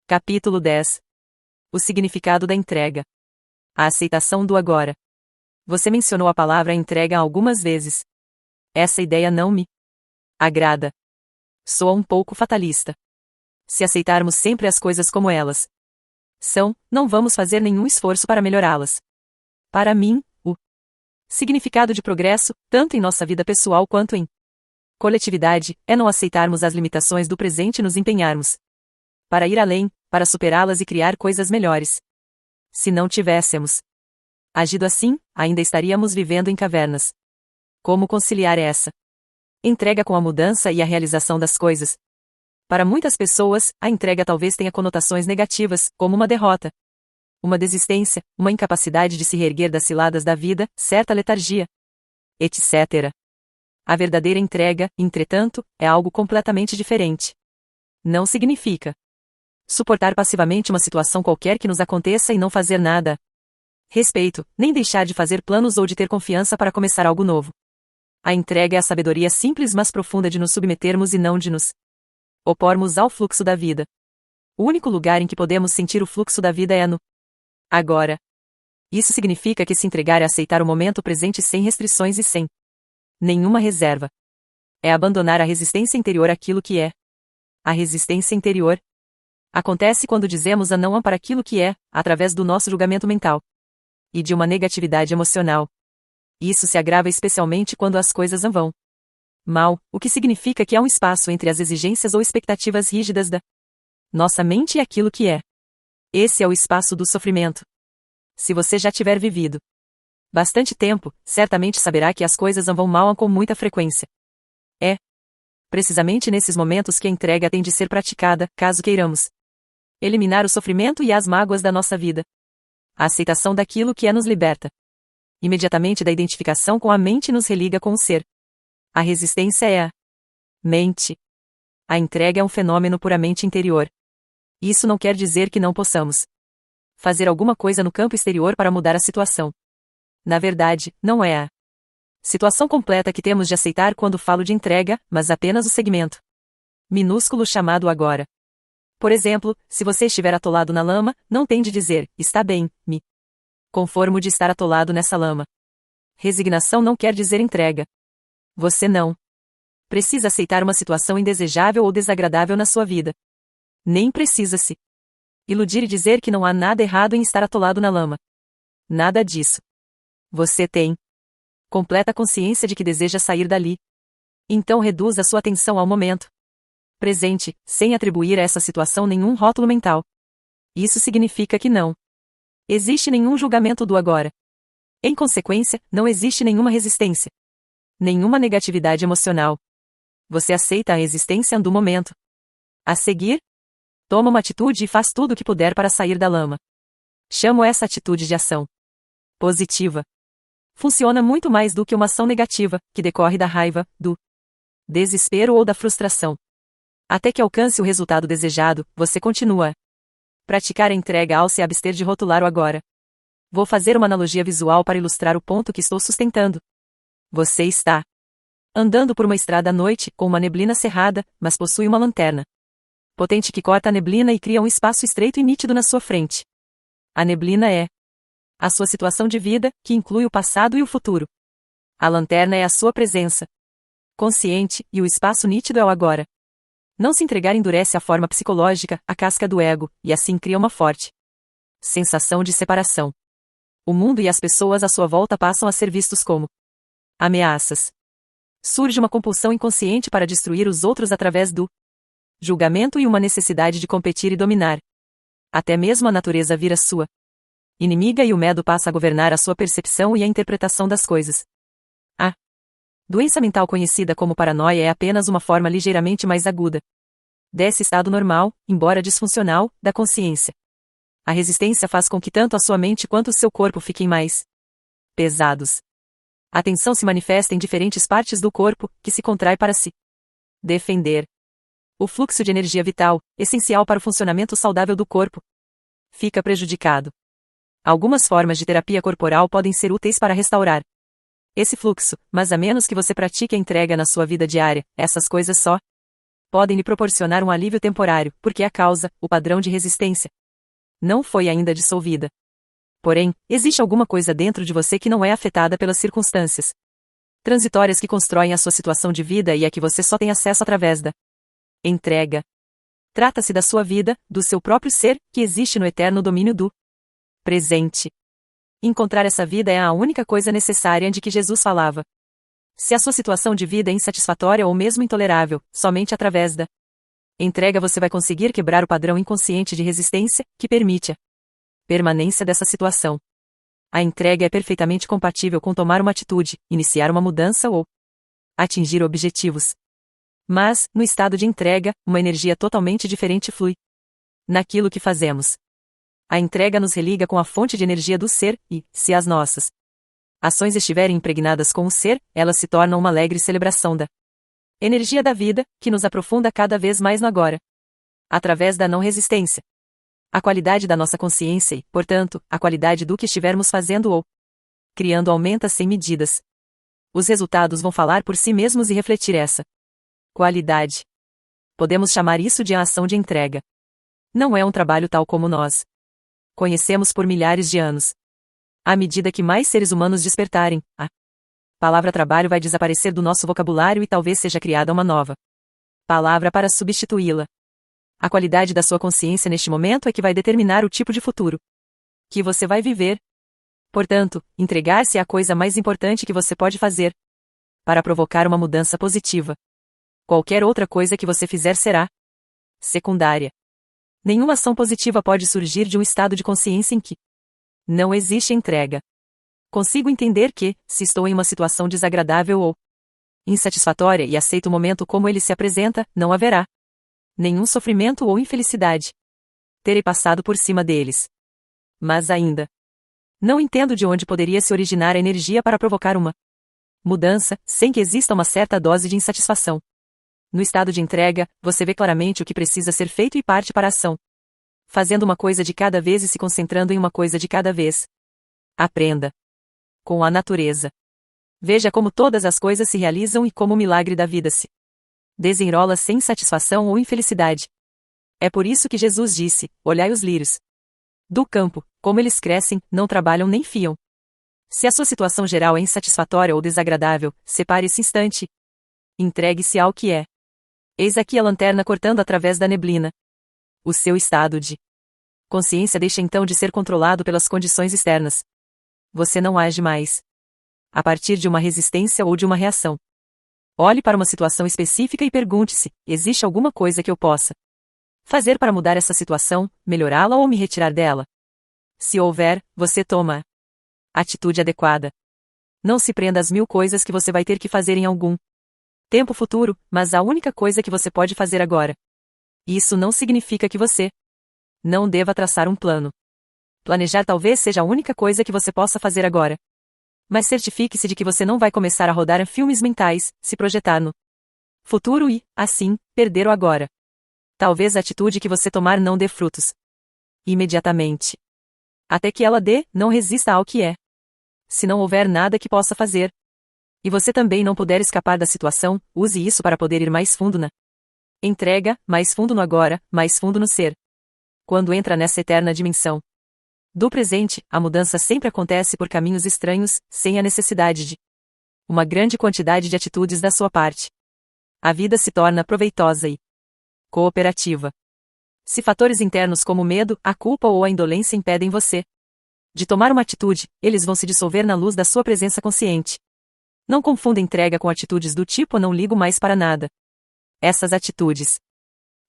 Capítulo 10. O significado da entrega. A aceitação do agora. Você mencionou a palavra entrega algumas vezes. Essa ideia não me agrada. Soa um pouco fatalista. Se aceitarmos sempre as coisas como elas são, não vamos fazer nenhum esforço para melhorá-las. Para mim, o significado de progresso, tanto em nossa vida pessoal quanto em coletividade, é não aceitarmos as limitações do presente e nos empenharmos para ir além, para superá-las e criar coisas melhores. Se não tivéssemos agido assim, ainda estaríamos vivendo em cavernas. Como conciliar essa entrega com a mudança e a realização das coisas? Para muitas pessoas, a entrega talvez tenha conotações negativas, como uma derrota, uma desistência, uma incapacidade de se reerguer das ciladas da vida, certa letargia, etc. A verdadeira entrega, entretanto, é algo completamente diferente. Não significa suportar passivamente uma situação qualquer que nos aconteça e não fazer nada a respeito, nem deixar de fazer planos ou de ter confiança para começar algo novo. A entrega é a sabedoria simples mas profunda de nos submetermos e não de nos opormos ao fluxo da vida. O único lugar em que podemos sentir o fluxo da vida é no agora. Isso significa que se entregar é aceitar o momento presente sem restrições e sem nenhuma reserva. É abandonar a resistência interior àquilo que é. A resistência interior acontece quando dizemos a não para aquilo que é, através do nosso julgamento mental e de uma negatividade emocional. Isso se agrava especialmente quando as coisas vão mal, o que significa que há um espaço entre as exigências ou expectativas rígidas da nossa mente e aquilo que é. Esse é o espaço do sofrimento. Se você já tiver vivido bastante tempo, certamente saberá que as coisas vão mal com muita frequência. É precisamente nesses momentos que a entrega tem de ser praticada, caso queiramos eliminar o sofrimento e as mágoas da nossa vida. A aceitação daquilo que é nos liberta imediatamente da identificação com a mente e nos religa com o ser. A resistência é a mente. A entrega é um fenômeno puramente interior. Isso não quer dizer que não possamos fazer alguma coisa no campo exterior para mudar a situação. Na verdade, não é a situação completa que temos de aceitar quando falo de entrega, mas apenas o segmento minúsculo chamado agora. Por exemplo, se você estiver atolado na lama, não tem de dizer, está bem, me conformo de estar atolado nessa lama. Resignação não quer dizer entrega. Você não precisa aceitar uma situação indesejável ou desagradável na sua vida. Nem precisa se iludir e dizer que não há nada errado em estar atolado na lama. Nada disso. Você tem completa consciência de que deseja sair dali. Então reduza sua atenção ao momento presente, sem atribuir a essa situação nenhum rótulo mental. Isso significa que não existe nenhum julgamento do agora. Em consequência, não existe nenhuma resistência, nenhuma negatividade emocional. Você aceita a existência do momento. A seguir, toma uma atitude e faz tudo o que puder para sair da lama. Chamo essa atitude de ação positiva. Funciona muito mais do que uma ação negativa, que decorre da raiva, do desespero ou da frustração. Até que alcance o resultado desejado, você continua a praticar a entrega ao se abster de rotular o agora. Vou fazer uma analogia visual para ilustrar o ponto que estou sustentando. Você está andando por uma estrada à noite, com uma neblina cerrada, mas possui uma lanterna potente que corta a neblina e cria um espaço estreito e nítido na sua frente. A neblina é a sua situação de vida, que inclui o passado e o futuro. A lanterna é a sua presença consciente, e o espaço nítido é o agora. Não se entregar endurece a forma psicológica, a casca do ego, e assim cria uma forte sensação de separação. O mundo e as pessoas à sua volta passam a ser vistos como ameaças. Surge uma compulsão inconsciente para destruir os outros através do julgamento e uma necessidade de competir e dominar. Até mesmo a natureza vira sua inimiga e o medo passa a governar a sua percepção e a interpretação das coisas. A doença mental conhecida como paranoia é apenas uma forma ligeiramente mais aguda desse estado normal, embora disfuncional, da consciência. A resistência faz com que tanto a sua mente quanto o seu corpo fiquem mais pesados. A tensão se manifesta em diferentes partes do corpo, que se contrai para se defender. O fluxo de energia vital, essencial para o funcionamento saudável do corpo, fica prejudicado. Algumas formas de terapia corporal podem ser úteis para restaurar esse fluxo, mas a menos que você pratique a entrega na sua vida diária, essas coisas só podem lhe proporcionar um alívio temporário, porque a causa, o padrão de resistência, não foi ainda dissolvida. Porém, existe alguma coisa dentro de você que não é afetada pelas circunstâncias transitórias que constroem a sua situação de vida e a que você só tem acesso através da entrega. Trata-se da sua vida, do seu próprio ser, que existe no eterno domínio do presente. Encontrar essa vida é a única coisa necessária de que Jesus falava. Se a sua situação de vida é insatisfatória ou mesmo intolerável, somente através da entrega você vai conseguir quebrar o padrão inconsciente de resistência, que permite a permanência dessa situação. A entrega é perfeitamente compatível com tomar uma atitude, iniciar uma mudança ou atingir objetivos. Mas, no estado de entrega, uma energia totalmente diferente flui naquilo que fazemos. A entrega nos religa com a fonte de energia do ser, e, se as nossas ações estiverem impregnadas com o ser, elas se tornam uma alegre celebração da energia da vida, que nos aprofunda cada vez mais no agora. Através da não resistência. A qualidade da nossa consciência e, portanto, a qualidade do que estivermos fazendo ou criando aumenta sem medidas. Os resultados vão falar por si mesmos e refletir essa qualidade. Podemos chamar isso de a ação de entrega. Não é um trabalho tal como nós conhecemos por milhares de anos. À medida que mais seres humanos despertarem, a palavra trabalho vai desaparecer do nosso vocabulário e talvez seja criada uma nova palavra para substituí-la. A qualidade da sua consciência neste momento é que vai determinar o tipo de futuro que você vai viver. Portanto, entregar-se é a coisa mais importante que você pode fazer para provocar uma mudança positiva. Qualquer outra coisa que você fizer será secundária. Nenhuma ação positiva pode surgir de um estado de consciência em que não existe entrega. Consigo entender que, se estou em uma situação desagradável ou insatisfatória e aceito o momento como ele se apresenta, não haverá nenhum sofrimento ou infelicidade. Terei passado por cima deles. Mas ainda não entendo de onde poderia se originar a energia para provocar uma mudança, sem que exista uma certa dose de insatisfação. No estado de entrega, você vê claramente o que precisa ser feito e parte para a ação. Fazendo uma coisa de cada vez e se concentrando em uma coisa de cada vez. Aprenda com a natureza. Veja como todas as coisas se realizam e como o milagre da vida se desenrola sem insatisfação ou infelicidade. É por isso que Jesus disse: olhai os lírios do campo, como eles crescem, não trabalham nem fiam. Se a sua situação geral é insatisfatória ou desagradável, separe esse instante. Entregue-se ao que é. Eis aqui a lanterna cortando através da neblina. O seu estado de consciência deixa então de ser controlado pelas condições externas. Você não age mais a partir de uma resistência ou de uma reação. Olhe para uma situação específica e pergunte-se: existe alguma coisa que eu possa fazer para mudar essa situação, melhorá-la ou me retirar dela? Se houver, você toma a atitude adequada. Não se prenda às 1000 coisas que você vai ter que fazer em algum tempo futuro, mas a única coisa que você pode fazer agora. Isso não significa que você não deva traçar um plano. Planejar talvez seja a única coisa que você possa fazer agora. Mas certifique-se de que você não vai começar a rodar filmes mentais, se projetar no futuro e, assim, perder o agora. Talvez a atitude que você tomar não dê frutos imediatamente. Até que ela dê, não resista ao que é. Se não houver nada que possa fazer, e você também não puder escapar da situação, use isso para poder ir mais fundo na entrega, mais fundo no agora, mais fundo no ser. Quando entra nessa eterna dimensão do presente, a mudança sempre acontece por caminhos estranhos, sem a necessidade de uma grande quantidade de atitudes da sua parte. A vida se torna proveitosa e cooperativa. Se fatores internos como o medo, a culpa ou a indolência impedem você de tomar uma atitude, eles vão se dissolver na luz da sua presença consciente. Não confunda entrega com atitudes do tipo não ligo mais para nada. Essas atitudes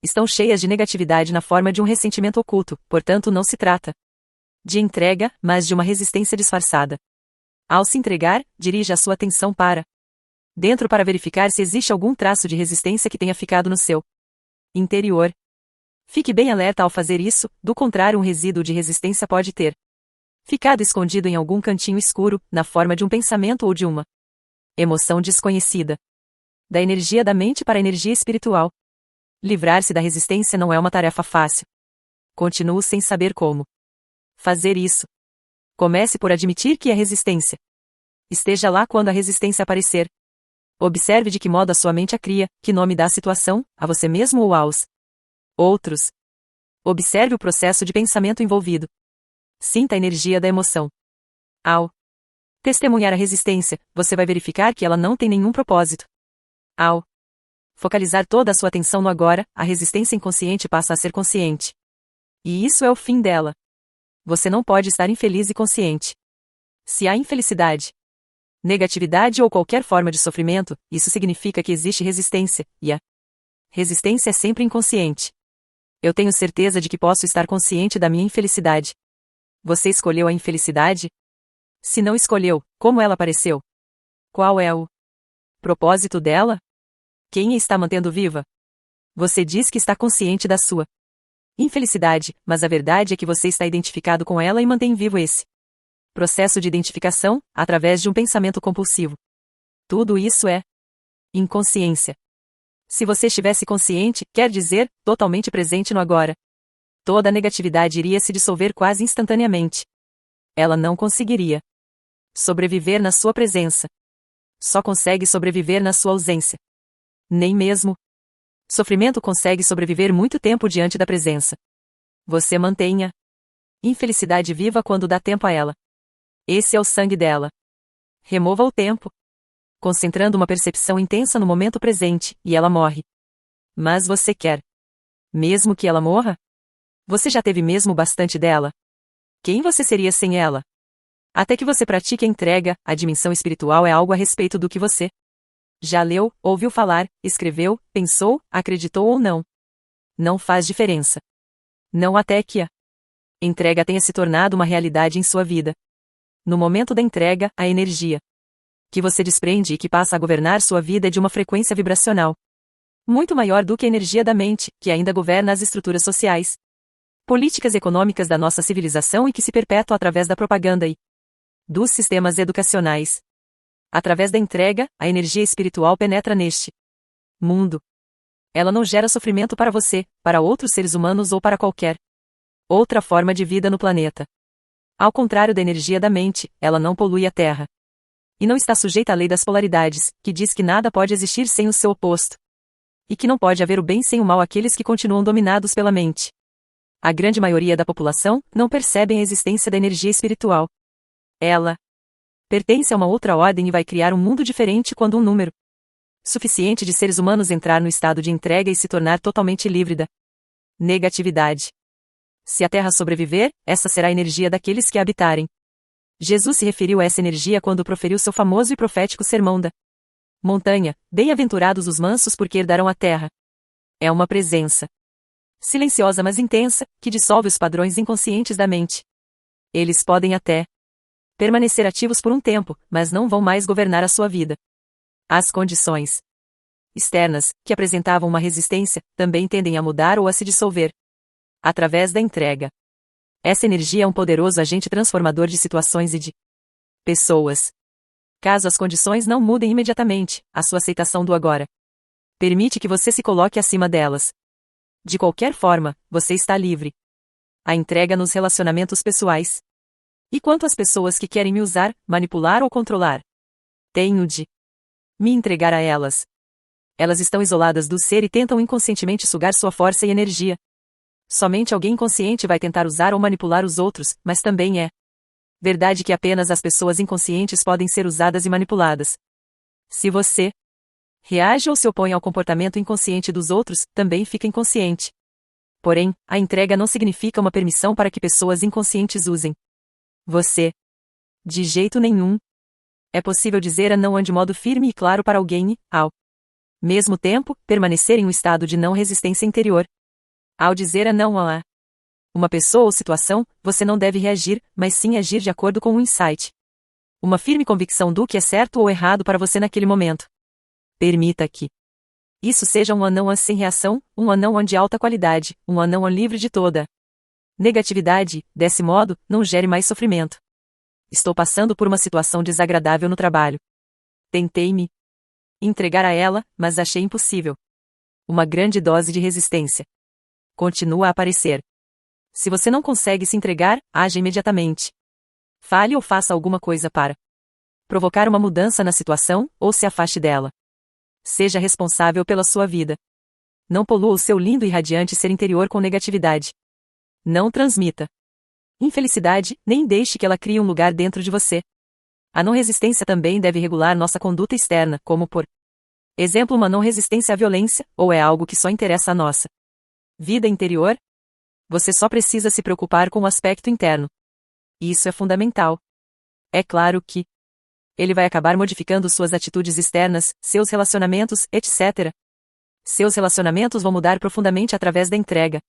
estão cheias de negatividade na forma de um ressentimento oculto, portanto não se trata de entrega, mas de uma resistência disfarçada. Ao se entregar, dirija a sua atenção para dentro para verificar se existe algum traço de resistência que tenha ficado no seu interior. Fique bem alerta ao fazer isso, do contrário um resíduo de resistência pode ter ficado escondido em algum cantinho escuro, na forma de um pensamento ou de uma emoção desconhecida. Da energia da mente para a energia espiritual. Livrar-se da resistência não é uma tarefa fácil. Continuo sem saber como fazer isso. Comece por admitir que é resistência. Esteja lá quando a resistência aparecer. Observe de que modo a sua mente a cria, que nome dá à situação, a você mesmo ou aos outros. Observe o processo de pensamento envolvido. Sinta a energia da emoção. Ao testemunhar a resistência, você vai verificar que ela não tem nenhum propósito. Ao focalizar toda a sua atenção no agora, a resistência inconsciente passa a ser consciente. E isso é o fim dela. Você não pode estar infeliz e consciente. Se há infelicidade, negatividade ou qualquer forma de sofrimento, isso significa que existe resistência, e a resistência é sempre inconsciente. Eu tenho certeza de que posso estar consciente da minha infelicidade. Você escolheu a infelicidade? Se não escolheu, como ela apareceu? Qual é o propósito dela? Quem a está mantendo viva? Você diz que está consciente da sua infelicidade, mas a verdade é que você está identificado com ela e mantém vivo esse processo de identificação, através de um pensamento compulsivo. Tudo isso é inconsciência. Se você estivesse consciente, quer dizer, totalmente presente no agora, toda a negatividade iria se dissolver quase instantaneamente. Ela não conseguiria sobreviver na sua presença. Só consegue sobreviver na sua ausência. Nem mesmo sofrimento consegue sobreviver muito tempo diante da presença. Você mantenha infelicidade viva quando dá tempo a ela. Esse é o sangue dela. Remova o tempo, concentrando uma percepção intensa no momento presente, e ela morre. Mas você quer mesmo que ela morra? Você já teve mesmo bastante dela? Quem você seria sem ela? Até que você pratique a entrega, a dimensão espiritual é algo a respeito do que você já leu, ouviu falar, escreveu, pensou, acreditou ou não. Não faz diferença. Não até que a entrega tenha se tornado uma realidade em sua vida. No momento da entrega, a energia que você desprende e que passa a governar sua vida é de uma frequência vibracional muito maior do que a energia da mente, que ainda governa as estruturas sociais, políticas e econômicas da nossa civilização e que se perpetua através da propaganda e dos sistemas educacionais. Através da entrega, a energia espiritual penetra neste mundo. Ela não gera sofrimento para você, para outros seres humanos ou para qualquer outra forma de vida no planeta. Ao contrário da energia da mente, ela não polui a Terra. E não está sujeita à lei das polaridades, que diz que nada pode existir sem o seu oposto. E que não pode haver o bem sem o mal àqueles que continuam dominados pela mente. A grande maioria da população não percebem a existência da energia espiritual. Ela pertence a uma outra ordem e vai criar um mundo diferente quando um número suficiente de seres humanos entrar no estado de entrega e se tornar totalmente livre da negatividade. Se a Terra sobreviver, essa será a energia daqueles que a habitarem. Jesus se referiu a essa energia quando proferiu seu famoso e profético sermão da montanha: bem-aventurados os mansos porque herdarão a terra. É uma presença silenciosa mas intensa, que dissolve os padrões inconscientes da mente. Eles podem até permanecer ativos por um tempo, mas não vão mais governar a sua vida. As condições externas, que apresentavam uma resistência, também tendem a mudar ou a se dissolver através da entrega. Essa energia é um poderoso agente transformador de situações e de pessoas. Caso as condições não mudem imediatamente, a sua aceitação do agora permite que você se coloque acima delas. De qualquer forma, você está livre. A entrega nos relacionamentos pessoais. E quanto às pessoas que querem me usar, manipular ou controlar? Tenho de me entregar a elas. Elas estão isoladas do ser e tentam inconscientemente sugar sua força e energia. Somente alguém consciente vai tentar usar ou manipular os outros, mas também é verdade que apenas as pessoas inconscientes podem ser usadas e manipuladas. Se você reage ou se opõe ao comportamento inconsciente dos outros, também fica inconsciente. Porém, a entrega não significa uma permissão para que pessoas inconscientes usem você. De jeito nenhum. É possível dizer a não de modo firme e claro para alguém e, ao mesmo tempo, permanecer em um estado de não resistência interior. Ao dizer a não a uma pessoa ou situação, você não deve reagir, mas sim agir de acordo com um insight. Uma firme convicção do que é certo ou errado para você naquele momento. Permita que isso seja um não sem reação, um não de alta qualidade, um não livre de toda negatividade. Desse modo, não gere mais sofrimento. Estou passando por uma situação desagradável no trabalho. Tentei me entregar a ela, mas achei impossível. Uma grande dose de resistência continua a aparecer. Se você não consegue se entregar, haja imediatamente. Fale ou faça alguma coisa para provocar uma mudança na situação, ou se afaste dela. Seja responsável pela sua vida. Não polua o seu lindo e radiante ser interior com negatividade. Não transmita infelicidade, nem deixe que ela crie um lugar dentro de você. A não resistência também deve regular nossa conduta externa, como por exemplo uma não resistência à violência, ou é algo que só interessa à nossa vida interior? Você só precisa se preocupar com o aspecto interno. Isso é fundamental. É claro que ele vai acabar modificando suas atitudes externas, seus relacionamentos, etc. Seus relacionamentos vão mudar profundamente através da entrega.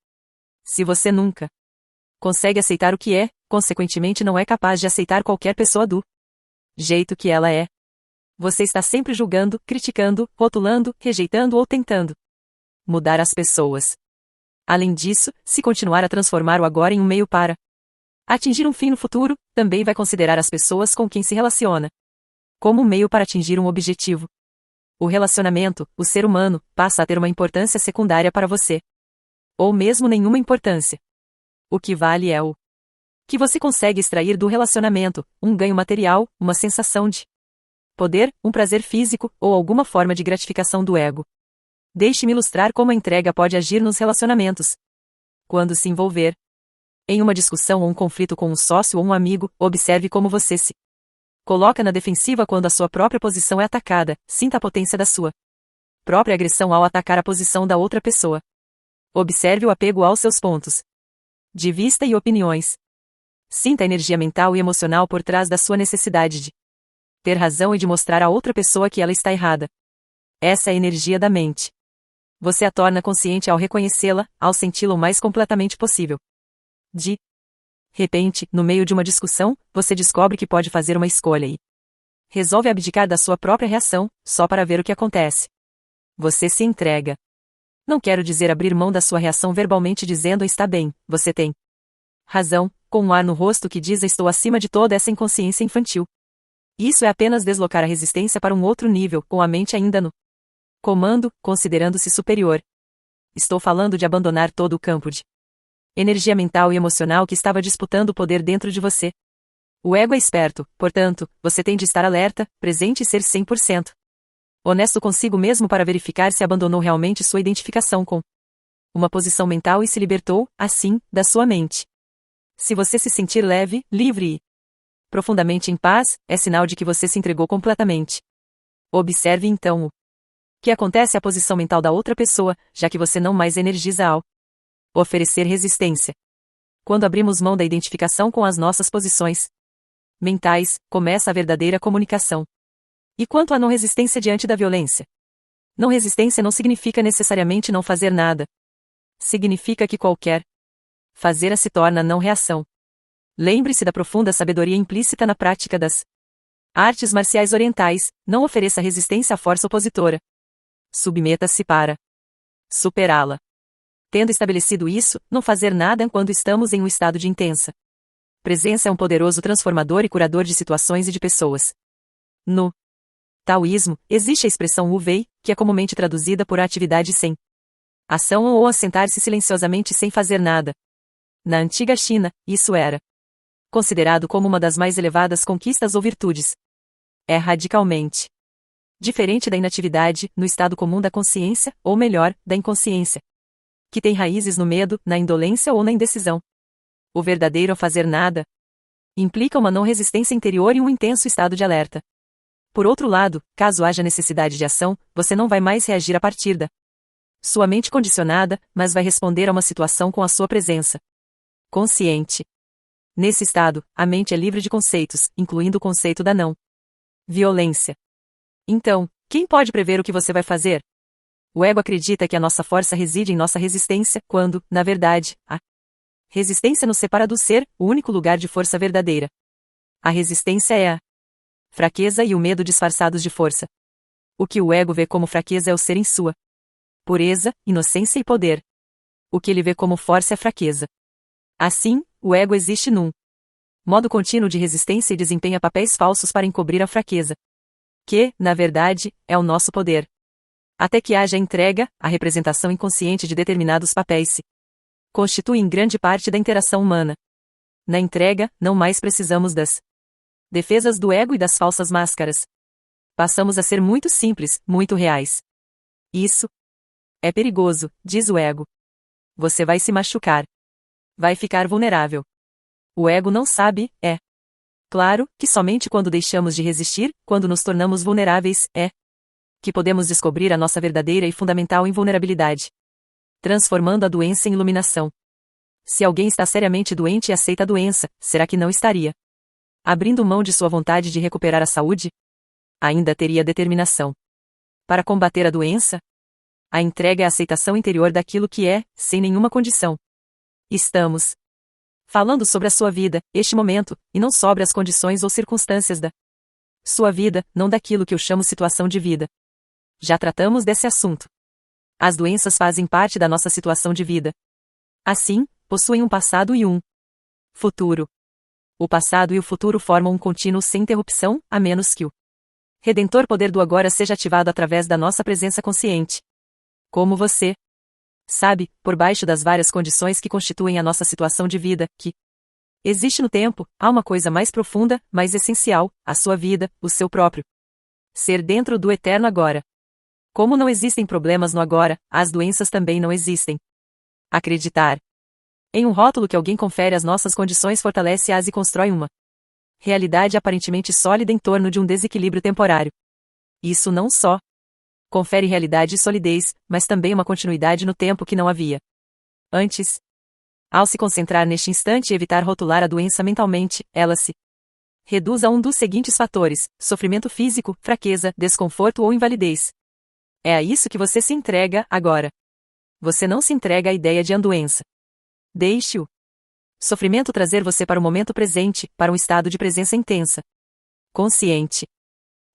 Se você nunca consegue aceitar o que é, consequentemente não é capaz de aceitar qualquer pessoa do jeito que ela é. Você está sempre julgando, criticando, rotulando, rejeitando ou tentando mudar as pessoas. Além disso, se continuar a transformar o agora em um meio para atingir um fim no futuro, também vai considerar as pessoas com quem se relaciona como um meio para atingir um objetivo. O relacionamento, o ser humano, passa a ter uma importância secundária para você. Ou mesmo nenhuma importância. O que vale é o que você consegue extrair do relacionamento, um ganho material, uma sensação de poder, um prazer físico, ou alguma forma de gratificação do ego. Deixe-me ilustrar como a entrega pode agir nos relacionamentos. Quando se envolver em uma discussão ou um conflito com um sócio ou um amigo, observe como você se coloca na defensiva quando a sua própria posição é atacada, sinta a potência da sua própria agressão ao atacar a posição da outra pessoa. Observe o apego aos seus pontos de vista e opiniões. Sinta a energia mental e emocional por trás da sua necessidade de ter razão e de mostrar à outra pessoa que ela está errada. Essa é a energia da mente. Você a torna consciente ao reconhecê-la, ao senti-la o mais completamente possível. De repente, no meio de uma discussão, você descobre que pode fazer uma escolha e resolve abdicar da sua própria reação, só para ver o que acontece. Você se entrega. Não quero dizer abrir mão da sua reação verbalmente dizendo está bem, você tem razão, com um ar no rosto que diz estou acima de toda essa inconsciência infantil. Isso é apenas deslocar a resistência para um outro nível, com a mente ainda no comando, considerando-se superior. Estou falando de abandonar todo o campo de energia mental e emocional que estava disputando o poder dentro de você. O ego é esperto, portanto, você tem de estar alerta, presente e ser 100% honesto consigo mesmo para verificar se abandonou realmente sua identificação com uma posição mental e se libertou, assim, da sua mente. Se você se sentir leve, livre e profundamente em paz, é sinal de que você se entregou completamente. Observe então o que acontece à posição mental da outra pessoa, já que você não mais energiza ao oferecer resistência. Quando abrimos mão da identificação com as nossas posições mentais, começa a verdadeira comunicação. E quanto à não resistência diante da violência? Não resistência não significa necessariamente não fazer nada. Significa que qualquer fazer se torna não reação. Lembre-se da profunda sabedoria implícita na prática das artes marciais orientais, não ofereça resistência à força opositora. Submeta-se para superá-la. Tendo estabelecido isso, não fazer nada quando estamos em um estado de intensa presença é um poderoso transformador e curador de situações e de pessoas. No taoísmo, existe a expressão Wu Wei, que é comumente traduzida por atividade sem ação ou assentar-se silenciosamente sem fazer nada. Na antiga China, isso era considerado como uma das mais elevadas conquistas ou virtudes. É radicalmente diferente da inatividade, no estado comum da consciência, ou melhor, da inconsciência, que tem raízes no medo, na indolência ou na indecisão. O verdadeiro fazer nada implica uma não resistência interior e um intenso estado de alerta. Por outro lado, caso haja necessidade de ação, você não vai mais reagir a partir da sua mente condicionada, mas vai responder a uma situação com a sua presença consciente. Nesse estado, a mente é livre de conceitos, incluindo o conceito da não violência. Então, quem pode prever o que você vai fazer? O ego acredita que a nossa força reside em nossa resistência, quando, na verdade, a resistência nos separa do ser, o único lugar de força verdadeira. A resistência é a fraqueza e o medo disfarçados de força. O que o ego vê como fraqueza é o ser em sua pureza, inocência e poder. O que ele vê como força é fraqueza. Assim, o ego existe num modo contínuo de resistência e desempenha papéis falsos para encobrir a fraqueza, que, na verdade, é o nosso poder. Até que haja entrega, a representação inconsciente de determinados papéis se constitui em grande parte da interação humana. Na entrega, não mais precisamos das defesas do ego e das falsas máscaras. Passamos a ser muito simples, muito reais. Isso é perigoso, diz o ego. Você vai se machucar. Vai ficar vulnerável. O ego não sabe, claro, que somente quando deixamos de resistir, quando nos tornamos vulneráveis, que podemos descobrir a nossa verdadeira e fundamental invulnerabilidade. Transformando a doença em iluminação. Se alguém está seriamente doente e aceita a doença, será que não estaria abrindo mão de sua vontade de recuperar a saúde? Ainda teria determinação para combater a doença? A entrega é a aceitação interior daquilo que é, sem nenhuma condição. Estamos falando sobre a sua vida, este momento, e não sobre as condições ou circunstâncias da sua vida, não daquilo que eu chamo situação de vida. Já tratamos desse assunto. As doenças fazem parte da nossa situação de vida. Assim, possuem um passado e um futuro. O passado e o futuro formam um contínuo sem interrupção, a menos que o redentor poder do agora seja ativado através da nossa presença consciente. Como você sabe, por baixo das várias condições que constituem a nossa situação de vida, que existe no tempo, há uma coisa mais profunda, mais essencial, a sua vida, o seu próprio ser dentro do eterno agora. Como não existem problemas no agora, as doenças também não existem. Acreditar em um rótulo que alguém confere às nossas condições fortalece-as e constrói uma realidade aparentemente sólida em torno de um desequilíbrio temporário. Isso não só confere realidade e solidez, mas também uma continuidade no tempo que não havia antes. Ao se concentrar neste instante e evitar rotular a doença mentalmente, ela se reduz a um dos seguintes fatores: sofrimento físico, fraqueza, desconforto ou invalidez. É a isso que você se entrega agora. Você não se entrega à ideia de doença. Deixe o sofrimento trazer você para o momento presente, para um estado de presença intensa, consciente.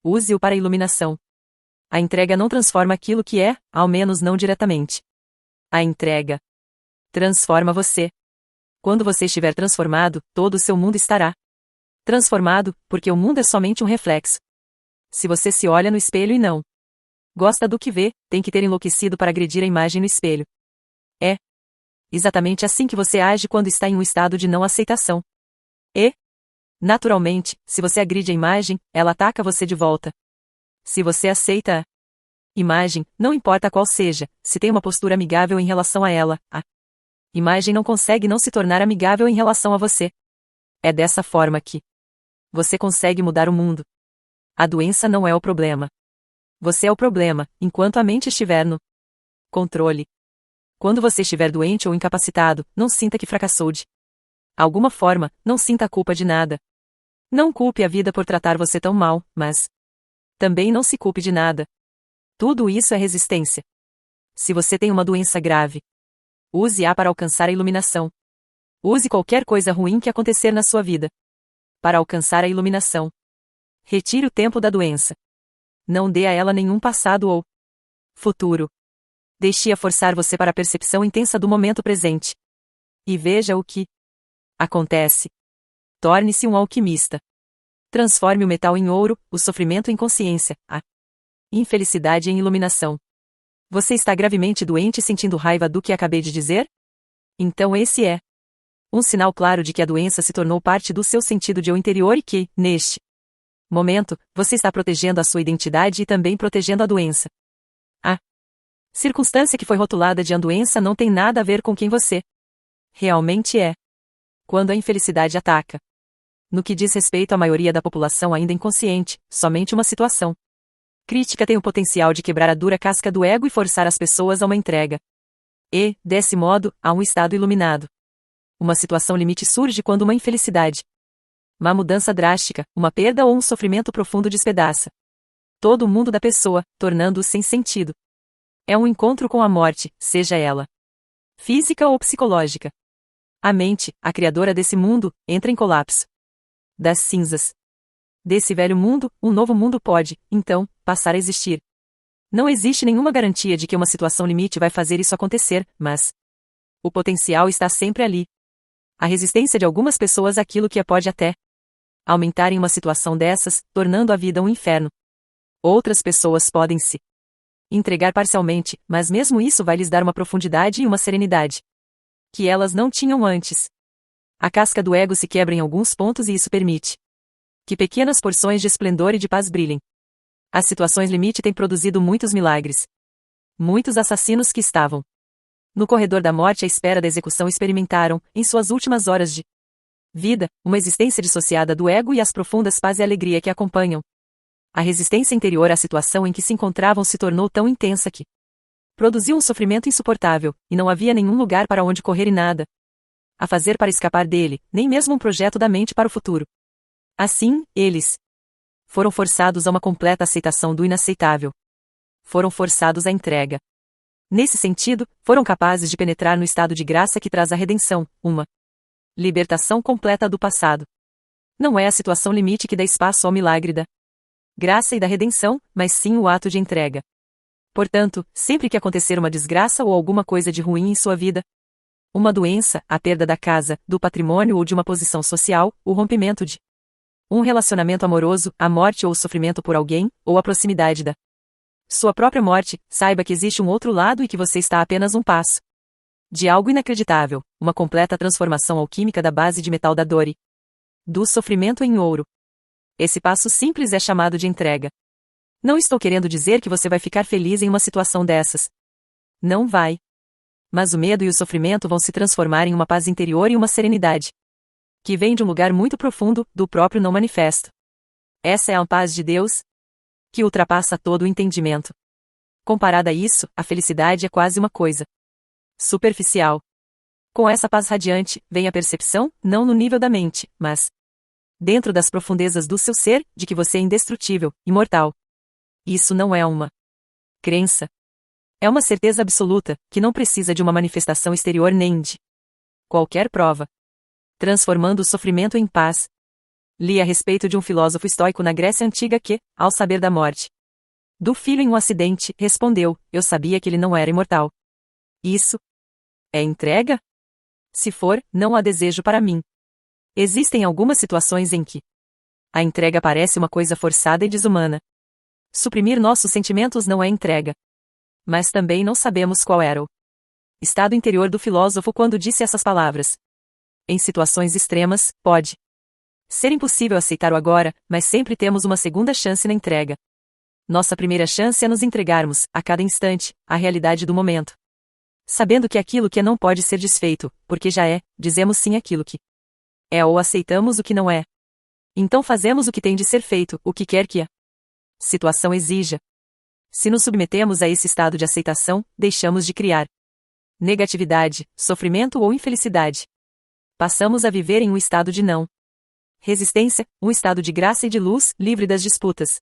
Use-o para a iluminação. A entrega não transforma aquilo que é, ao menos não diretamente. A entrega transforma você. Quando você estiver transformado, todo o seu mundo estará transformado, porque o mundo é somente um reflexo. Se você se olha no espelho e não gosta do que vê, tem que ter enlouquecido para agredir a imagem no espelho. É exatamente assim que você age quando está em um estado de não aceitação. E, naturalmente, se você agride a imagem, ela ataca você de volta. Se você aceita a imagem, não importa qual seja, se tem uma postura amigável em relação a ela, a imagem não consegue não se tornar amigável em relação a você. É dessa forma que você consegue mudar o mundo. A doença não é o problema. Você é o problema, enquanto a mente estiver no controle. Quando você estiver doente ou incapacitado, não sinta que fracassou de alguma forma, não sinta a culpa de nada. Não culpe a vida por tratar você tão mal, mas também não se culpe de nada. Tudo isso é resistência. Se você tem uma doença grave, use-a para alcançar a iluminação. Use qualquer coisa ruim que acontecer na sua vida para alcançar a iluminação. Retire o tempo da doença. Não dê a ela nenhum passado ou futuro. Deixe-a forçar você para a percepção intensa do momento presente. E veja o que acontece. Torne-se um alquimista. Transforme o metal em ouro, o sofrimento em consciência, a infelicidade em iluminação. Você está gravemente doente sentindo raiva do que acabei de dizer? Então esse é um sinal claro de que a doença se tornou parte do seu sentido de eu interior e que, neste momento, você está protegendo a sua identidade e também protegendo a doença. A circunstância que foi rotulada de doença não tem nada a ver com quem você realmente é. Quando a infelicidade ataca, no que diz respeito à maioria da população ainda inconsciente, somente uma situação crítica tem o potencial de quebrar a dura casca do ego e forçar as pessoas a uma entrega. E, desse modo, a um estado iluminado. Uma situação limite surge quando uma infelicidade, uma mudança drástica, uma perda ou um sofrimento profundo despedaça todo o mundo da pessoa, tornando-o sem sentido. É um encontro com a morte, seja ela física ou psicológica. A mente, a criadora desse mundo, entra em colapso. Das cinzas desse velho mundo, um novo mundo pode, então, passar a existir. Não existe nenhuma garantia de que uma situação limite vai fazer isso acontecer, mas o potencial está sempre ali. A resistência de algumas pessoas àquilo que pode até aumentar em uma situação dessas, tornando a vida um inferno. Outras pessoas podem se entregar parcialmente, mas mesmo isso vai lhes dar uma profundidade e uma serenidade que elas não tinham antes. A casca do ego se quebra em alguns pontos e isso permite que pequenas porções de esplendor e de paz brilhem. As situações limite têm produzido muitos milagres. Muitos assassinos que estavam no corredor da morte à espera da execução experimentaram, em suas últimas horas de vida, uma existência dissociada do ego e as profundas paz e alegria que acompanham. A resistência interior à situação em que se encontravam se tornou tão intensa que produziu um sofrimento insuportável, e não havia nenhum lugar para onde correr e nada a fazer para escapar dele, nem mesmo um projeto da mente para o futuro. Assim, eles foram forçados a uma completa aceitação do inaceitável. Foram forçados à entrega. Nesse sentido, foram capazes de penetrar no estado de graça que traz a redenção, uma libertação completa do passado. Não é a situação limite que dá espaço ao milagre da graça e da redenção, mas sim o ato de entrega. Portanto, sempre que acontecer uma desgraça ou alguma coisa de ruim em sua vida, uma doença, a perda da casa, do patrimônio ou de uma posição social, o rompimento de um relacionamento amoroso, a morte ou o sofrimento por alguém, ou a proximidade da sua própria morte, saiba que existe um outro lado e que você está a apenas um passo de algo inacreditável, uma completa transformação alquímica da base de metal da dor e do sofrimento em ouro. Esse passo simples é chamado de entrega. Não estou querendo dizer que você vai ficar feliz em uma situação dessas. Não vai. Mas o medo e o sofrimento vão se transformar em uma paz interior e uma serenidade que vem de um lugar muito profundo, do próprio não manifesto. Essa é a paz de Deus que ultrapassa todo o entendimento. Comparada a isso, a felicidade é quase uma coisa superficial. Com essa paz radiante, vem a percepção, não no nível da mente, mas dentro das profundezas do seu ser, de que você é indestrutível, imortal. Isso não é uma crença. É uma certeza absoluta, que não precisa de uma manifestação exterior nem de qualquer prova. Transformando o sofrimento em paz. Li a respeito de um filósofo estoico na Grécia Antiga que, ao saber da morte do filho em um acidente, respondeu: eu sabia que ele não era imortal. Isso é entrega? Se for, não a desejo para mim. Existem algumas situações em que a entrega parece uma coisa forçada e desumana. Suprimir nossos sentimentos não é entrega. Mas também não sabemos qual era o estado interior do filósofo quando disse essas palavras. Em situações extremas, pode ser impossível aceitar o agora, mas sempre temos uma segunda chance na entrega. Nossa primeira chance é nos entregarmos, a cada instante, à realidade do momento. Sabendo que aquilo que é não pode ser desfeito, porque já é, dizemos sim àquilo que é ou aceitamos o que não é. Então fazemos o que tem de ser feito, o que quer que a situação exija. Se nos submetemos a esse estado de aceitação, deixamos de criar negatividade, sofrimento ou infelicidade. Passamos a viver em um estado de não resistência, um estado de graça e de luz, livre das disputas.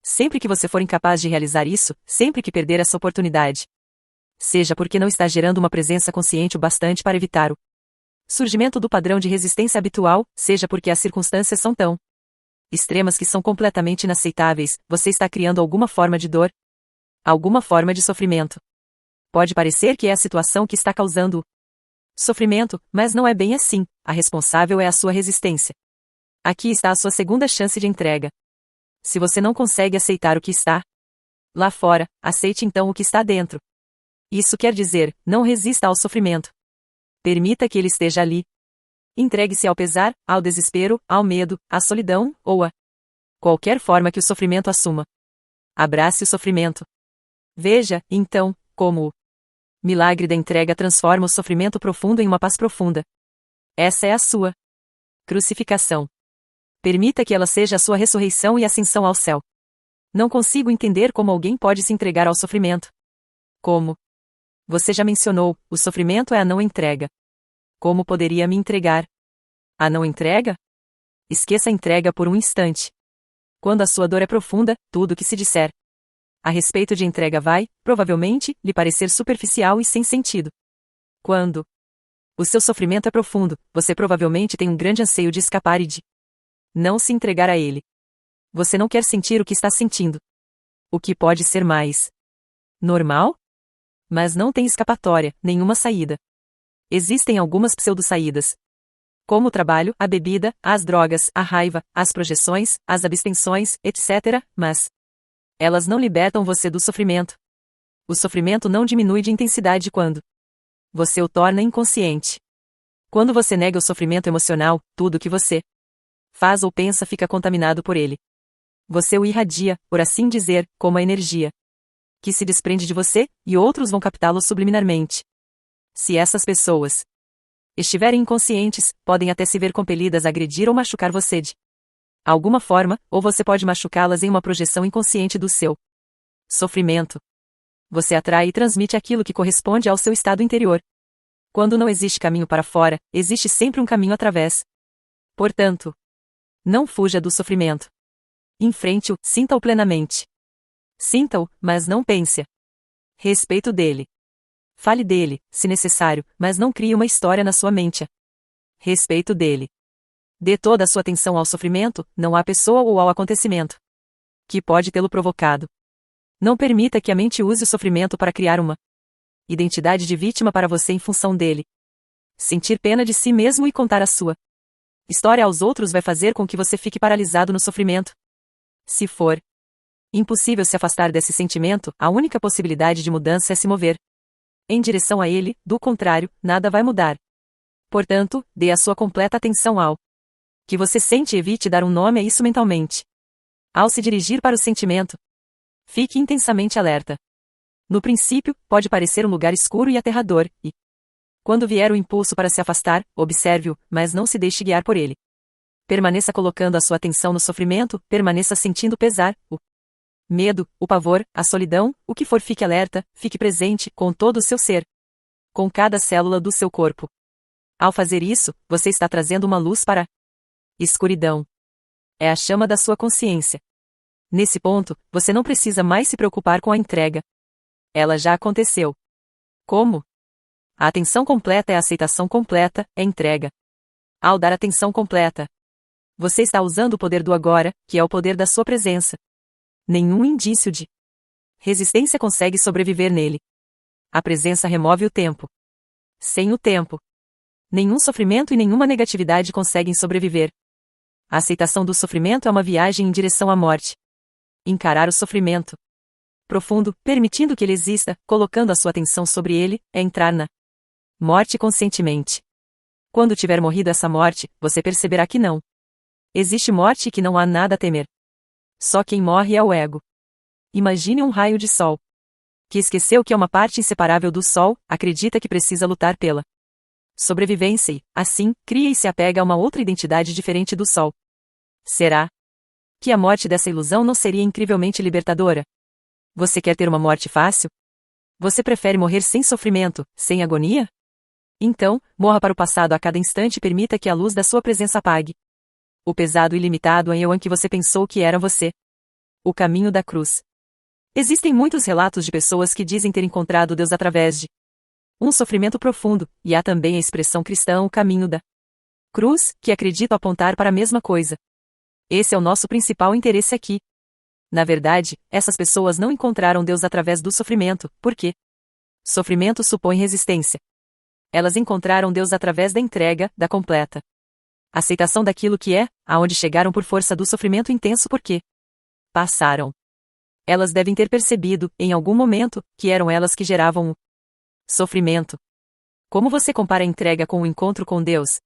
Sempre que você for incapaz de realizar isso, sempre que perder essa oportunidade, seja porque não está gerando uma presença consciente o bastante para evitar o surgimento do padrão de resistência habitual, seja porque as circunstâncias são tão extremas que são completamente inaceitáveis, você está criando alguma forma de dor, alguma forma de sofrimento. Pode parecer que é a situação que está causando o sofrimento, mas não é bem assim, a responsável é a sua resistência. Aqui está a sua segunda chance de entrega. Se você não consegue aceitar o que está lá fora, aceite então o que está dentro. Isso quer dizer, não resista ao sofrimento. Permita que ele esteja ali. Entregue-se ao pesar, ao desespero, ao medo, à solidão, ou a qualquer forma que o sofrimento assuma. Abrace o sofrimento. Veja, então, como o milagre da entrega transforma o sofrimento profundo em uma paz profunda. Essa é a sua crucificação. Permita que ela seja a sua ressurreição e ascensão ao céu. Não consigo entender como alguém pode se entregar ao sofrimento. Como você já mencionou, o sofrimento é a não entrega. Como poderia me entregar? A não entrega? Esqueça a entrega por um instante. Quando a sua dor é profunda, tudo o que se disser a respeito de entrega vai, provavelmente, lhe parecer superficial e sem sentido. Quando o seu sofrimento é profundo, você provavelmente tem um grande anseio de escapar e de não se entregar a ele. Você não quer sentir o que está sentindo. O que pode ser mais normal? Mas não tem escapatória, nenhuma saída. Existem algumas pseudo-saídas, como o trabalho, a bebida, as drogas, a raiva, as projeções, as abstenções, etc., mas elas não libertam você do sofrimento. O sofrimento não diminui de intensidade quando você o torna inconsciente. Quando você nega o sofrimento emocional, tudo o que você faz ou pensa fica contaminado por ele. Você o irradia, por assim dizer, como a energia que se desprende de você, e outros vão captá-lo subliminarmente. Se essas pessoas estiverem inconscientes, podem até se ver compelidas a agredir ou machucar você de alguma forma, ou você pode machucá-las em uma projeção inconsciente do seu sofrimento. Você atrai e transmite aquilo que corresponde ao seu estado interior. Quando não existe caminho para fora, existe sempre um caminho através. Portanto, não fuja do sofrimento. Enfrente-o, sinta-o plenamente. Sinta-o, mas não pense. Respeito dele. Fale dele, se necessário, mas não crie uma história na sua mente. Respeito dele. Dê toda a sua atenção ao sofrimento, não à pessoa ou ao acontecimento que pode tê-lo provocado. Não permita que a mente use o sofrimento para criar uma identidade de vítima para você em função dele. Sentir pena de si mesmo e contar a sua história aos outros vai fazer com que você fique paralisado no sofrimento. Se for impossível se afastar desse sentimento, a única possibilidade de mudança é se mover em direção a ele, do contrário, nada vai mudar. Portanto, dê a sua completa atenção ao que você sente e evite dar um nome a isso mentalmente. Ao se dirigir para o sentimento, fique intensamente alerta. No princípio, pode parecer um lugar escuro e aterrador, e quando vier o impulso para se afastar, observe-o, mas não se deixe guiar por ele. Permaneça colocando a sua atenção no sofrimento, permaneça sentindo o pesar, o medo, o pavor, a solidão, o que for, fique alerta, fique presente, com todo o seu ser. Com cada célula do seu corpo. Ao fazer isso, você está trazendo uma luz para a escuridão. É a chama da sua consciência. Nesse ponto, você não precisa mais se preocupar com a entrega. Ela já aconteceu. Como? A atenção completa é a aceitação completa, é entrega. Ao dar atenção completa, você está usando o poder do agora, que é o poder da sua presença. Nenhum indício de resistência consegue sobreviver nele. A presença remove o tempo. Sem o tempo, nenhum sofrimento e nenhuma negatividade conseguem sobreviver. A aceitação do sofrimento é uma viagem em direção à morte. Encarar o sofrimento profundo, permitindo que ele exista, colocando a sua atenção sobre ele, é entrar na morte conscientemente. Quando tiver morrido essa morte, você perceberá que não existe morte e que não há nada a temer. Só quem morre é o ego. Imagine um raio de sol que esqueceu que é uma parte inseparável do sol, acredita que precisa lutar pela sobrevivência e, assim, cria e se apega a uma outra identidade diferente do sol. Será que a morte dessa ilusão não seria incrivelmente libertadora? Você quer ter uma morte fácil? Você prefere morrer sem sofrimento, sem agonia? Então, morra para o passado a cada instante e permita que a luz da sua presença apague o pesado e limitado eu que você pensou que era você. O caminho da cruz. Existem muitos relatos de pessoas que dizem ter encontrado Deus através de um sofrimento profundo, e há também a expressão cristã o caminho da cruz, que acredito apontar para a mesma coisa. Esse é o nosso principal interesse aqui. Na verdade, essas pessoas não encontraram Deus através do sofrimento, porque sofrimento supõe resistência. Elas encontraram Deus através da entrega, da completa aceitação daquilo que é, aonde chegaram por força do sofrimento intenso porque passaram. Elas devem ter percebido, em algum momento, que eram elas que geravam o sofrimento. Como você compara a entrega com o encontro com Deus?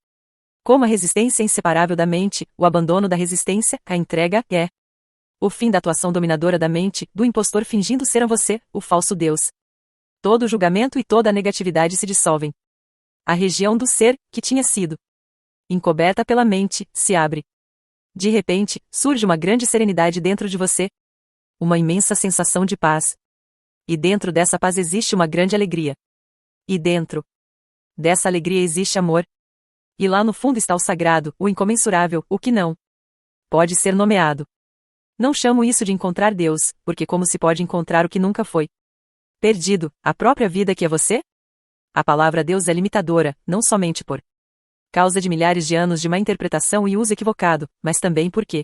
Como a resistência é inseparável da mente, o abandono da resistência, a entrega é o fim da atuação dominadora da mente, do impostor fingindo ser a você, o falso Deus. Todo o julgamento e toda a negatividade se dissolvem. A região do ser, que tinha sido encoberta pela mente, se abre. De repente, surge uma grande serenidade dentro de você. Uma imensa sensação de paz. E dentro dessa paz existe uma grande alegria. E dentro dessa alegria existe amor. E lá no fundo está o sagrado, o incomensurável, o que não pode ser nomeado. Não chamo isso de encontrar Deus, porque como se pode encontrar o que nunca foi perdido, a própria vida que é você? A palavra Deus é limitadora, não somente por causa de milhares de anos de má interpretação e uso equivocado, mas também porque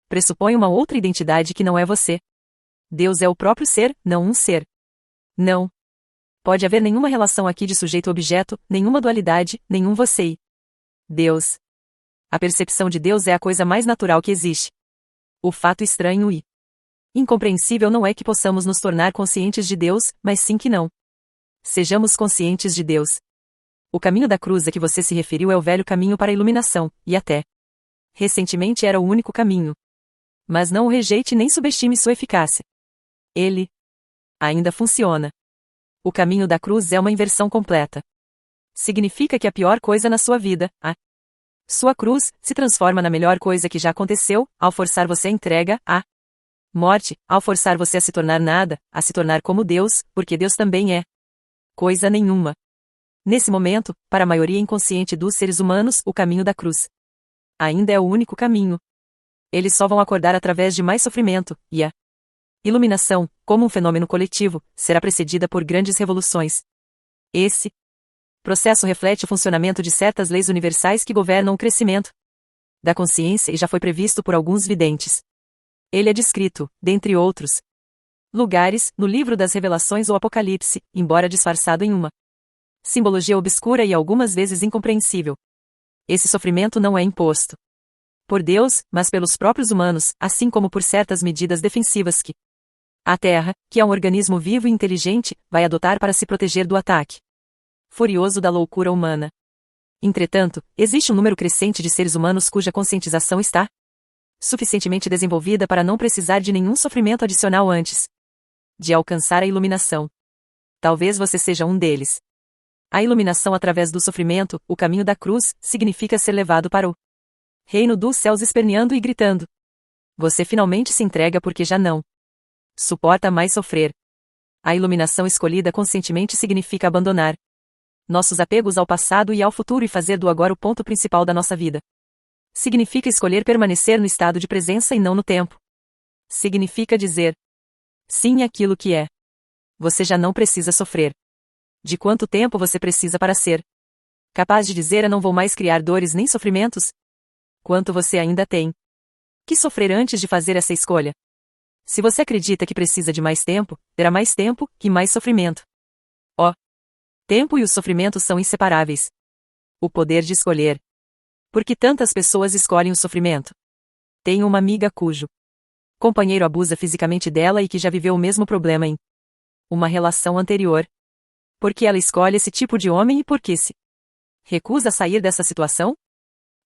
pressupõe uma outra identidade que não é você. Deus é o próprio ser, não um ser. Não pode haver nenhuma relação aqui de sujeito-objeto, nenhuma dualidade, nenhum você e Deus. A percepção de Deus é a coisa mais natural que existe. O fato estranho e incompreensível não é que possamos nos tornar conscientes de Deus, mas sim que não sejamos conscientes de Deus. O caminho da cruz a que você se referiu é o velho caminho para a iluminação, e até recentemente era o único caminho. Mas não o rejeite nem subestime sua eficácia. Ele ainda funciona. O caminho da cruz é uma inversão completa. Significa que a pior coisa na sua vida, a sua cruz, se transforma na melhor coisa que já aconteceu, ao forçar você a entrega, a morte, ao forçar você a se tornar nada, a se tornar como Deus, porque Deus também é coisa nenhuma. Nesse momento, para a maioria inconsciente dos seres humanos, o caminho da cruz ainda é o único caminho. Eles só vão acordar através de mais sofrimento, e a iluminação, como um fenômeno coletivo, será precedida por grandes revoluções. Esse processo reflete o funcionamento de certas leis universais que governam o crescimento da consciência e já foi previsto por alguns videntes. Ele é descrito, dentre outros lugares, no livro das Revelações ou Apocalipse, embora disfarçado em uma simbologia obscura e algumas vezes incompreensível. Esse sofrimento não é imposto por Deus, mas pelos próprios humanos, assim como por certas medidas defensivas que a Terra, que é um organismo vivo e inteligente, vai adotar para se proteger do ataque furioso da loucura humana. Entretanto, existe um número crescente de seres humanos cuja conscientização está suficientemente desenvolvida para não precisar de nenhum sofrimento adicional antes de alcançar a iluminação. Talvez você seja um deles. A iluminação através do sofrimento, o caminho da cruz, significa ser levado para o reino dos céus esperneando e gritando. Você finalmente se entrega porque já não suporta mais sofrer. A iluminação escolhida conscientemente significa abandonar nossos apegos ao passado e ao futuro e fazer do agora o ponto principal da nossa vida. Significa escolher permanecer no estado de presença e não no tempo. Significa dizer sim àquilo que é. Você já não precisa sofrer. De quanto tempo você precisa para ser capaz de dizer eu não vou mais criar dores nem sofrimentos? Quanto você ainda tem que sofrer antes de fazer essa escolha? Se você acredita que precisa de mais tempo, terá mais tempo e mais sofrimento. O tempo e o sofrimento são inseparáveis. O poder de escolher. Por que tantas pessoas escolhem o sofrimento? Tenho uma amiga cujo companheiro abusa fisicamente dela e que já viveu o mesmo problema em uma relação anterior. Por que ela escolhe esse tipo de homem e por que se recusa a sair dessa situação?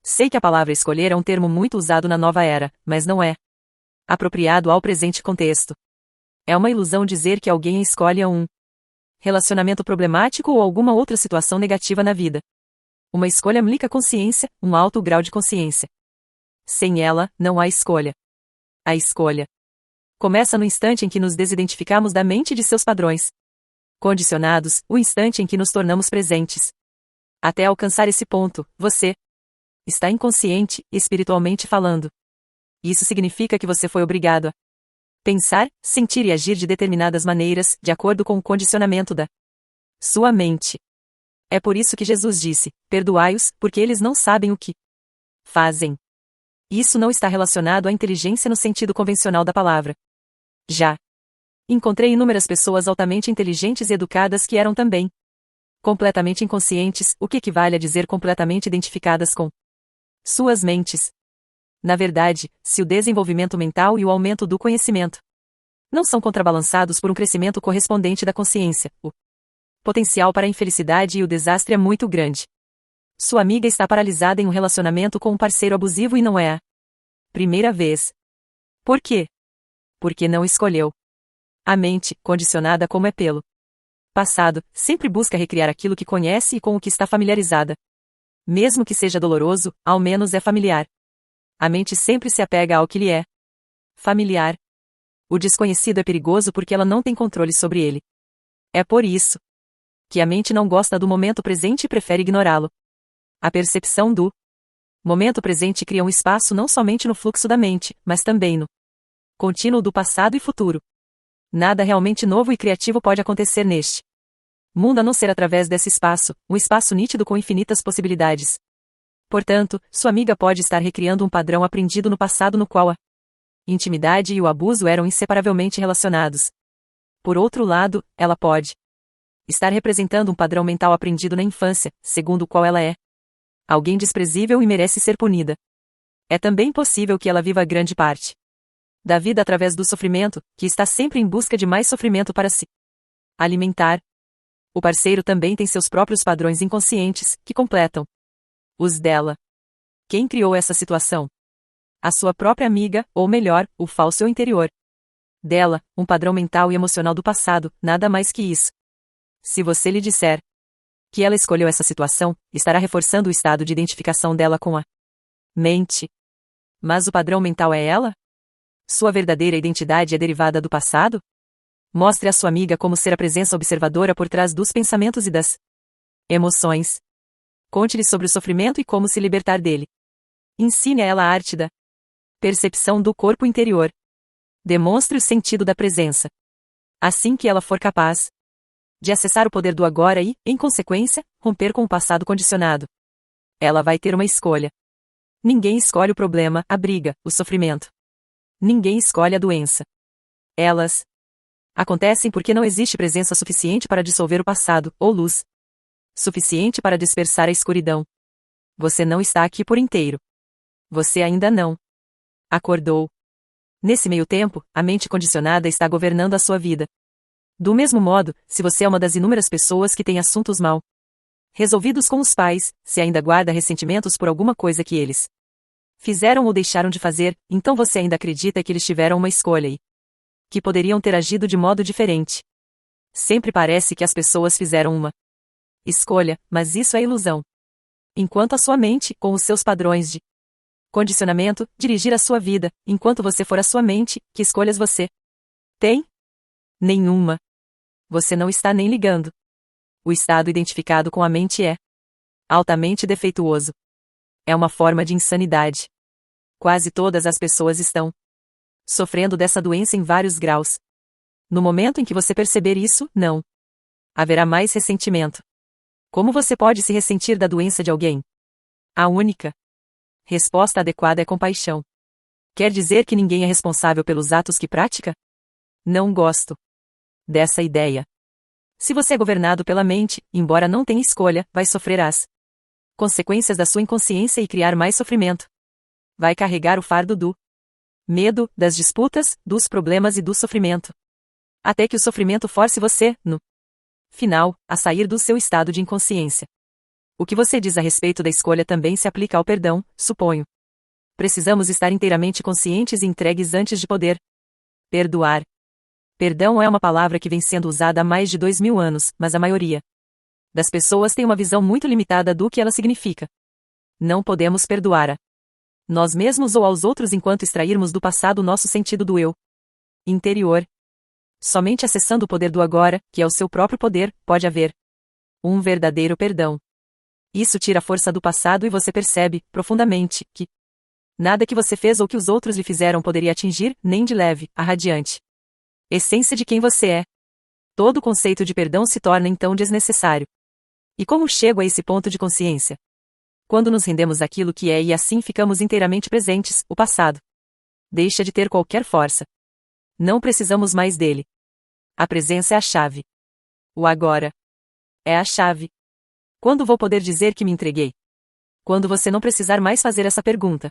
Sei que a palavra escolher é um termo muito usado na nova era, mas não é apropriado ao presente contexto. É uma ilusão dizer que alguém escolhe um relacionamento problemático ou alguma outra situação negativa na vida. Uma escolha implica consciência, um alto grau de consciência. Sem ela, não há escolha. A escolha começa no instante em que nos desidentificamos da mente e de seus padrões condicionados, o instante em que nos tornamos presentes. Até alcançar esse ponto, você está inconsciente, espiritualmente falando. Isso significa que você foi obrigado a pensar, sentir e agir de determinadas maneiras, de acordo com o condicionamento da sua mente. É por isso que Jesus disse: perdoai-os, porque eles não sabem o que fazem. Isso não está relacionado à inteligência no sentido convencional da palavra. Já encontrei inúmeras pessoas altamente inteligentes e educadas que eram também completamente inconscientes, o que equivale a dizer completamente identificadas com suas mentes. Na verdade, se o desenvolvimento mental e o aumento do conhecimento não são contrabalançados por um crescimento correspondente da consciência, o potencial para a infelicidade e o desastre é muito grande. Sua amiga está paralisada em um relacionamento com um parceiro abusivo e não é a primeira vez. Por quê? Porque não escolheu. A mente, condicionada como é pelo passado, sempre busca recriar aquilo que conhece e com o que está familiarizada. Mesmo que seja doloroso, ao menos é familiar. A mente sempre se apega ao que lhe é familiar. O desconhecido é perigoso porque ela não tem controle sobre ele. É por isso que a mente não gosta do momento presente e prefere ignorá-lo. A percepção do momento presente cria um espaço não somente no fluxo da mente, mas também no contínuo do passado e futuro. Nada realmente novo e criativo pode acontecer neste mundo a não ser através desse espaço, um espaço nítido com infinitas possibilidades. Portanto, sua amiga pode estar recriando um padrão aprendido no passado no qual a intimidade e o abuso eram inseparavelmente relacionados. Por outro lado, ela pode estar representando um padrão mental aprendido na infância, segundo o qual ela é alguém desprezível e merece ser punida. É também possível que ela viva grande parte da vida através do sofrimento, que está sempre em busca de mais sofrimento para se alimentar. O parceiro também tem seus próprios padrões inconscientes, que completam os dela. Quem criou essa situação? A sua própria amiga, ou melhor, o falso eu interior. Dela, um padrão mental e emocional do passado, nada mais que isso. Se você lhe disser que ela escolheu essa situação, estará reforçando o estado de identificação dela com a mente. Mas o padrão mental é ela? Sua verdadeira identidade é derivada do passado? Mostre a sua amiga como ser a presença observadora por trás dos pensamentos e das emoções. Conte-lhe sobre o sofrimento e como se libertar dele. Ensine a ela a arte da percepção do corpo interior. Demonstre o sentido da presença. Assim que ela for capaz de acessar o poder do agora e, em consequência, romper com o passado condicionado, ela vai ter uma escolha. Ninguém escolhe o problema, a briga, o sofrimento. Ninguém escolhe a doença. Elas acontecem porque não existe presença suficiente para dissolver o passado, ou luz suficiente para dispersar a escuridão. Você não está aqui por inteiro. Você ainda não acordou. Nesse meio tempo, a mente condicionada está governando a sua vida. Do mesmo modo, se você é uma das inúmeras pessoas que tem assuntos mal resolvidos com os pais, se ainda guarda ressentimentos por alguma coisa que eles fizeram ou deixaram de fazer, então você ainda acredita que eles tiveram uma escolha e que poderiam ter agido de modo diferente. Sempre parece que as pessoas fizeram uma escolha, mas isso é ilusão. Enquanto a sua mente, com os seus padrões de condicionamento, dirigir a sua vida, enquanto você for a sua mente, que escolhas você tem? Nenhuma. Você não está nem ligando. O estado identificado com a mente é altamente defeituoso. É uma forma de insanidade. Quase todas as pessoas estão sofrendo dessa doença em vários graus. No momento em que você perceber isso, não haverá mais ressentimento. Como você pode se ressentir da doença de alguém? A única resposta adequada é compaixão. Quer dizer que ninguém é responsável pelos atos que pratica? Não gosto dessa ideia. Se você é governado pela mente, embora não tenha escolha, vai sofrer as consequências da sua inconsciência e criar mais sofrimento. Vai carregar o fardo do medo, das disputas, dos problemas e do sofrimento. Até que o sofrimento force você, no final, a sair do seu estado de inconsciência. O que você diz a respeito da escolha também se aplica ao perdão, suponho. Precisamos estar inteiramente conscientes e entregues antes de poder perdoar. Perdão é uma palavra que vem sendo usada há mais de 2000 anos, mas a maioria das pessoas tem uma visão muito limitada do que ela significa. Não podemos perdoar a nós mesmos ou aos outros enquanto extrairmos do passado o nosso sentido do eu interior. Somente acessando o poder do agora, que é o seu próprio poder, pode haver um verdadeiro perdão. Isso tira a força do passado e você percebe, profundamente, que nada que você fez ou que os outros lhe fizeram poderia atingir, nem de leve, a radiante essência de quem você é. Todo o conceito de perdão se torna então desnecessário. E como chego a esse ponto de consciência? Quando nos rendemos àquilo que é e assim ficamos inteiramente presentes, o passado deixa de ter qualquer força. Não precisamos mais dele. A presença é a chave. O agora é a chave. Quando vou poder dizer que me entreguei? Quando você não precisar mais fazer essa pergunta.